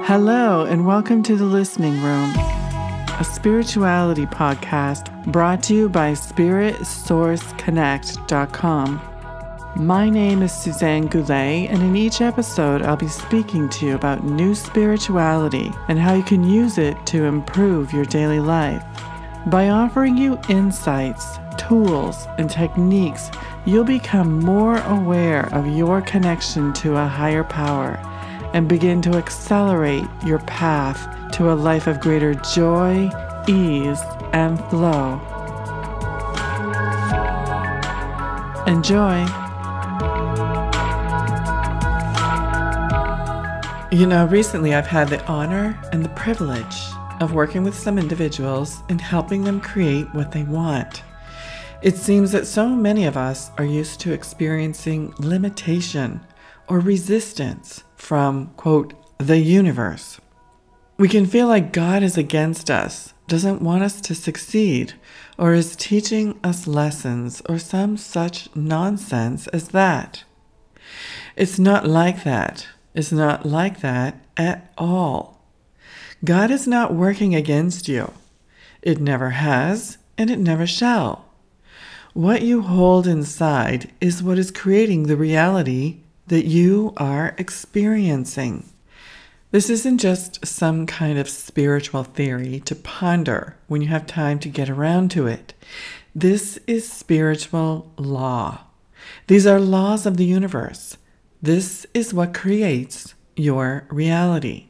Hello, and welcome to The Listening Room, a spirituality podcast brought to you by SpiritSourceConnect.com. My name is Suzanne Goulet, and in each episode, I'll be speaking to you about new spirituality and how you can use it to improve your daily life. By offering you insights, tools, and techniques, you'll become more aware of your connection to a higher power and begin to accelerate your path to a life of greater joy, ease, and flow. Enjoy. Recently I've had the honor and the privilege of working with some individuals and helping them create what they want. It seems that so many of us are used to experiencing limitation or resistance from, quote, the universe. We can feel like God is against us, doesn't want us to succeed, or is teaching us lessons or some such nonsense as that. It's not like that. It's not like that at all. God is not working against you. It never has, and it never shall. What you hold inside is what is creating the reality that you are experiencing. This isn't just some kind of spiritual theory to ponder when you have time to get around to it. This is spiritual law. These are laws of the universe. This is what creates your reality.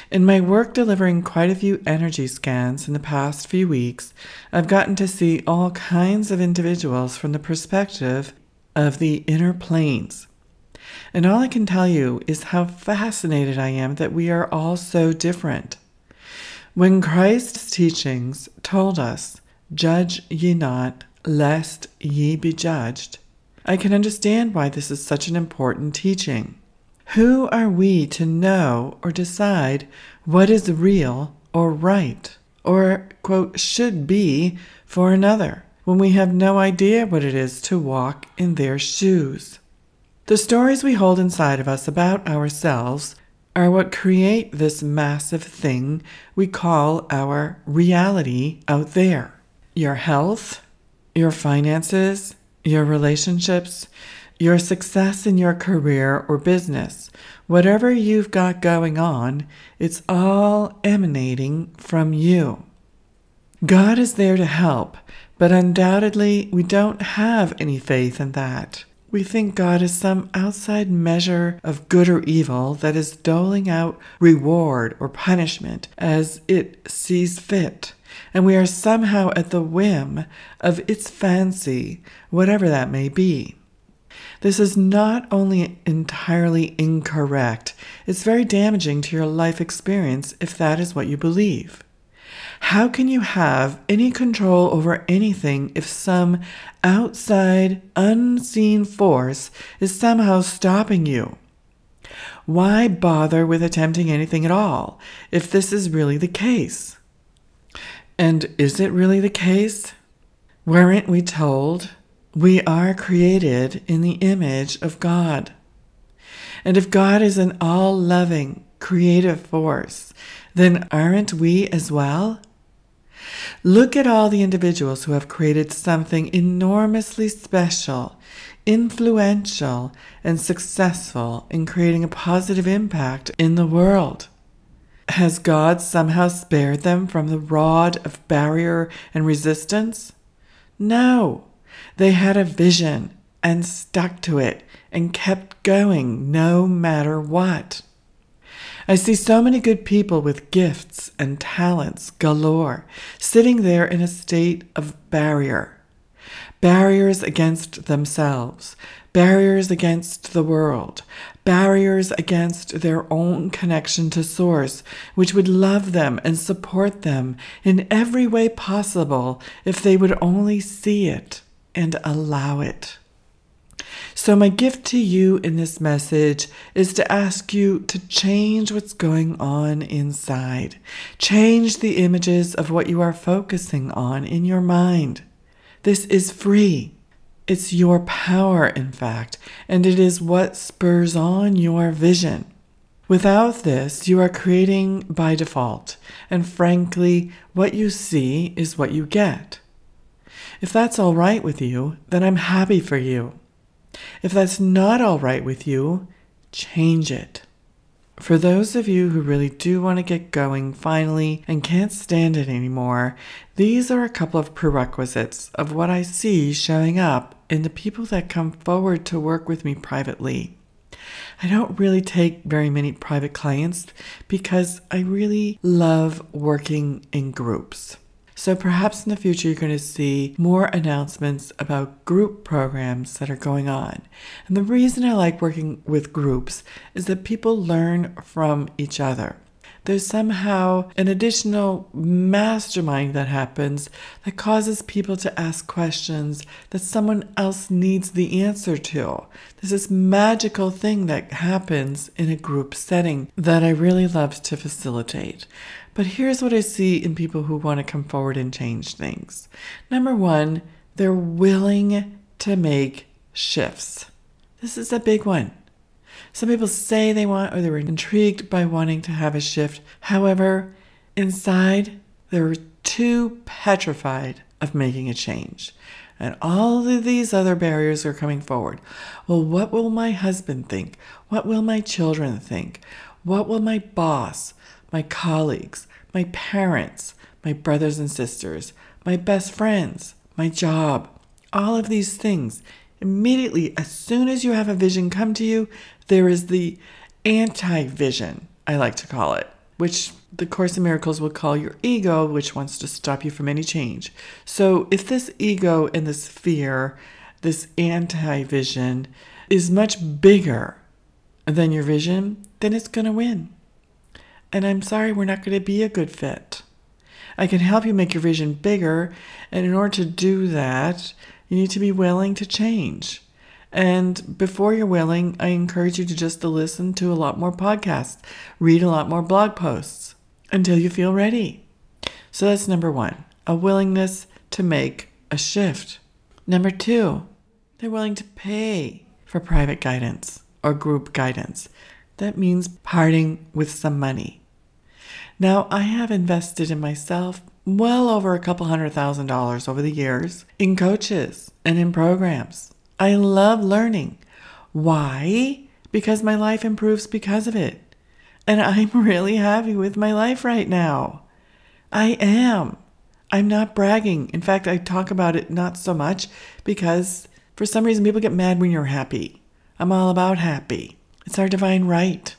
In my work delivering quite a few energy scans in the past few weeks, I've gotten to see all kinds of individuals from the perspective of the inner planes. And all I can tell you is how fascinated I am that we are all so different. When Christ's teachings told us, "Judge ye not, lest ye be judged," I can understand why this is such an important teaching. Who are we to know or decide what is real or right, or, quote, should be for another, when we have no idea what it is to walk in their shoes? The stories we hold inside of us about ourselves are what create this massive thing we call our reality out there. Your health, your finances, your relationships, your success in your career or business, whatever you've got going on, it's all emanating from you. God is there to help, but undoubtedly we don't have any faith in that. We think God is some outside measure of good or evil that is doling out reward or punishment as it sees fit, and we are somehow at the whim of its fancy, whatever that may be. This is not only entirely incorrect, it's very damaging to your life experience if that is what you believe. How can you have any control over anything if some outside, unseen force is somehow stopping you? Why bother with attempting anything at all if this is really the case? And is it really the case? Weren't we told we are created in the image of God? And if God is an all-loving, creative force, then aren't we as well? Look at all the individuals who have created something enormously special, influential, and successful in creating a positive impact in the world. Has God somehow spared them from the rod of barrier and resistance? No. They had a vision and stuck to it and kept going no matter what. I see so many good people with gifts and talents galore sitting there in a state of barrier. Barriers against themselves, barriers against the world, barriers against their own connection to Source, which would love them and support them in every way possible if they would only see it and allow it. So my gift to you in this message is to ask you to change what's going on inside. Change the images of what you are focusing on in your mind. This is free. It's your power, in fact, and it is what spurs on your vision. Without this, you are creating by default, and frankly, what you see is what you get. If that's all right with you, then I'm happy for you. If that's not all right with you, change it. For those of you who really do want to get going finally and can't stand it anymore, these are a couple of prerequisites of what I see showing up in the people that come forward to work with me privately. I don't really take very many private clients because I really love working in groups. So perhaps in the future you're going to see more announcements about group programs that are going on. And the reason I like working with groups is that people learn from each other. There's somehow an additional mastermind that happens that causes people to ask questions that someone else needs the answer to. There's this magical thing that happens in a group setting that I really love to facilitate. But here's what I see in people who want to come forward and change things. Number one, they're willing to make shifts. This is a big one. Some people say they want, or they were intrigued by wanting to have a shift. However, inside, they're too petrified of making a change. And all of these other barriers are coming forward. Well, what will my husband think? What will my children think? What will my boss, my colleagues, my parents, my brothers and sisters, my best friends, my job, all of these things? Immediately, as soon as you have a vision come to you, there is the anti-vision, I like to call it, which the Course in Miracles will call your ego, which wants to stop you from any change. So if this ego and this fear, this anti-vision, is much bigger than your vision, then it's going to win. And I'm sorry, we're not going to be a good fit. I can help you make your vision bigger, and in order to do that, you need to be willing to change. And before you're willing, I encourage you to just listen to a lot more podcasts, read a lot more blog posts until you feel ready. So that's number one, a willingness to make a shift. Number two, they're willing to pay for private guidance or group guidance. That means parting with some money. Now, I have invested in myself well over $200,000 over the years in coaches and in programs. I love learning. Why? Because my life improves because of it. And I'm really happy with my life right now. I am. I'm not bragging. In fact, I talk about it not so much because for some reason people get mad when you're happy. I'm all about happy. It's our divine right.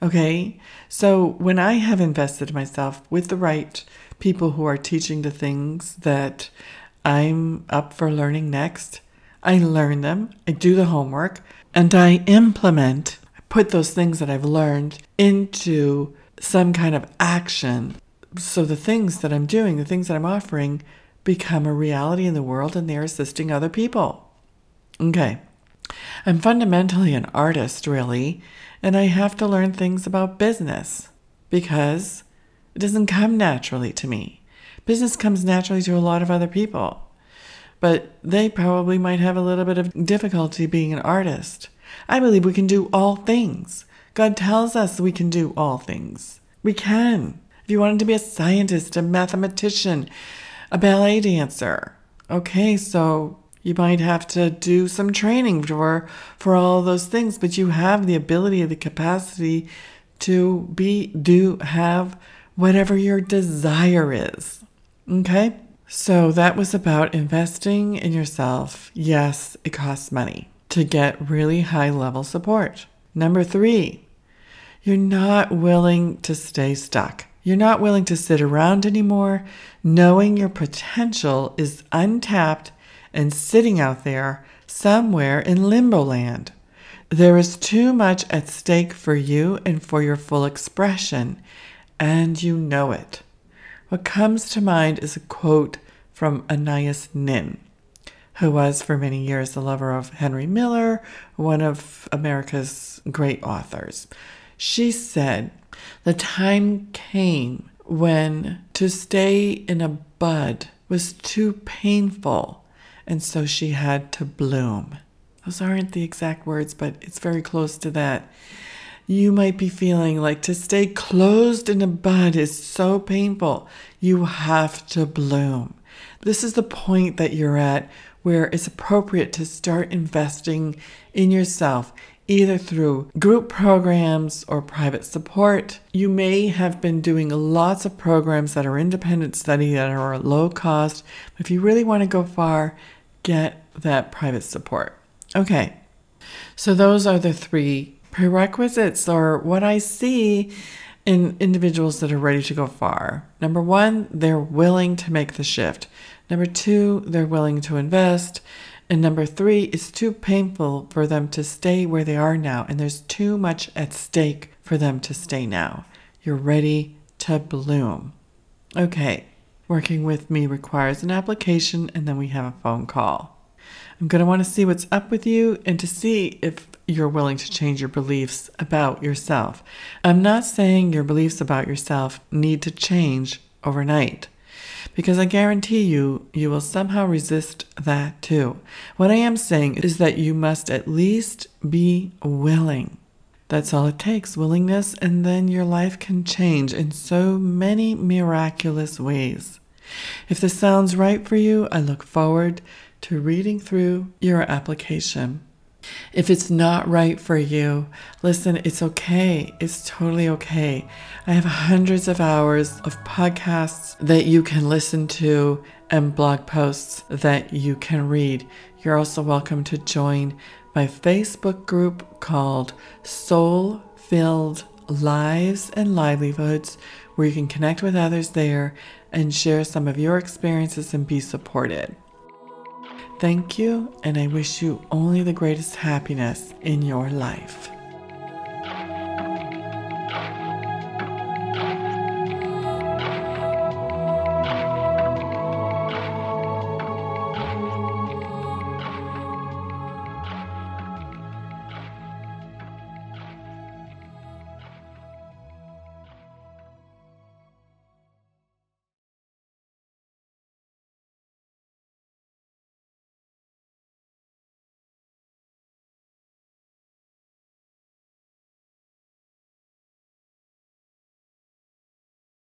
Okay? So when I have invested myself with the right people who are teaching the things that I'm up for learning next, I learn them, I do the homework, and I implement, I put those things that I've learned into some kind of action. So the things that I'm doing, the things that I'm offering, become a reality in the world, and they're assisting other people. Okay. I'm fundamentally an artist, really, and I have to learn things about business because it doesn't come naturally to me. Business comes naturally to a lot of other people, but they probably might have a little bit of difficulty being an artist. I believe we can do all things. God tells us we can do all things. We can. If you wanted to be a scientist, a mathematician, a ballet dancer, okay, so you might have to do some training for all of those things, but you have the ability, the capacity to have whatever your desire is. Okay? So that was about investing in yourself. Yes, it costs money to get really high level support. Number 3, you're not willing to stay stuck. You're not willing to sit around anymore, knowing your potential is untapped and sitting out there somewhere in limbo land. There is too much at stake for you and for your full expression, and you know it. What comes to mind is a quote from Anais Nin, who was for many years the lover of Henry Miller, one of America's great authors. She said, "The time came when to stay in a bud was too painful, and so she had to bloom." Those aren't the exact words, but it's very close to that. You might be feeling like to stay closed in a bud is so painful. You have to bloom. This is the point that you're at where it's appropriate to start investing in yourself, either through group programs or private support. You may have been doing lots of programs that are independent study that are low cost. But if you really want to go far, get that private support. Okay, so those are the 3 prerequisites, or what I see in individuals that are ready to go far. Number 1, they're willing to make the shift. Number 2, they're willing to invest. And number 3, it's too painful for them to stay where they are now, and there's too much at stake for them to stay now. You're ready to bloom. Okay, working with me requires an application, and then we have a phone call. I'm going to want to see what's up with you and to see if you're willing to change your beliefs about yourself. I'm not saying your beliefs about yourself need to change overnight, because I guarantee you will somehow resist that too. What I am saying is that you must at least be willing. That's all it takes, willingness, and then your life can change in so many miraculous ways. If this sounds right for you, I look forward to reading through your application. If it's not right for you, listen, it's okay. It's totally okay. I have hundreds of hours of podcasts that you can listen to and blog posts that you can read. You're also welcome to join my Facebook group called Soul-Filled Lives and Livelihoods, where you can connect with others there and share some of your experiences and be supported. Thank you, and I wish you only the greatest happiness in your life.